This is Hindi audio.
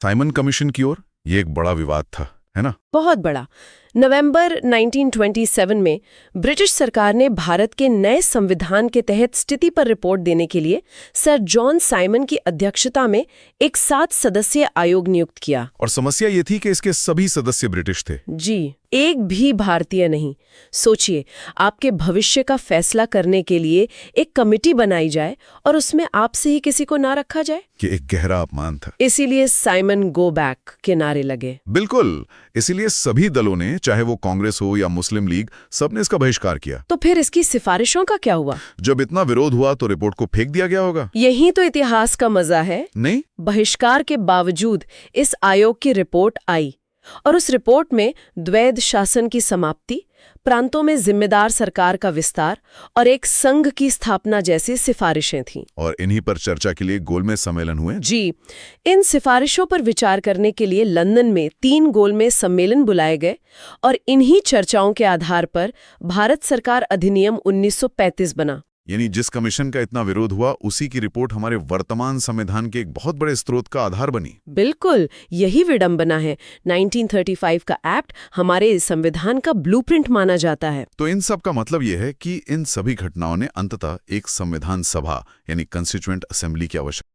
साइमन कमीशन की ओर ये एक बड़ा विवाद था, है ना? बहुत बड़ा। नवंबर 1927 में ब्रिटिश सरकार ने भारत के नए संविधान के तहत स्थिति पर रिपोर्ट देने के लिए सर जॉन साइमन की अध्यक्षता में एक 7 सदस्यीय आयोग नियुक्त किया। और समस्या ये थी कि इसके सभी सदस्य ब्रिटिश थे। जी, एक भी भारतीय नहीं। सोचिए, आपके भविष्य का फैसला करने के लिए एक कमिटी बनाई जाए और उसमें आपसे ही किसी को ना रखा जाए। कि एक गहरा अपमान था। इसीलिए साइमन गो बैक के नारे लगे। बिल्कुल, इसीलिए सभी दलों ने, चाहे वो कांग्रेस हो या मुस्लिम लीग, सबने इसका बहिष्कार किया। तो फिर इसकी सिफारिशों का क्या हुआ? जब इतना विरोध हुआ तो रिपोर्ट को फेंक दिया गया होगा। यही तो इतिहास का मजा है। नहीं, बहिष्कार के बावजूद इस आयोग की रिपोर्ट आई और उस रिपोर्ट में द्वैध शासन की समाप्ति, प्रांतों में जिम्मेदार सरकार का विस्तार और एक संघ की स्थापना जैसी सिफारिशें थीं। और इन्हीं पर चर्चा के लिए गोलमेज सम्मेलन हुए। जी, इन सिफारिशों पर विचार करने के लिए लंदन में 3 गोलमेज सम्मेलन बुलाए गए और इन्हीं चर्चाओं के आधार पर भारत सरकार अधिनियम 1935 बना। यानी जिस कमीशन का इतना विरोध हुआ, उसी की रिपोर्ट हमारे वर्तमान संविधान के एक बहुत बड़े स्रोत का आधार बनी। बिल्कुल, यही विडंबना है। 1935 का एक्ट हमारे संविधान का ब्लूप्रिंट माना जाता है। तो इन सब का मतलब यह है कि इन सभी घटनाओं ने अंततः एक संविधान सभा यानी कंस्टिट्यूएंट असेंबली की आवश्यकता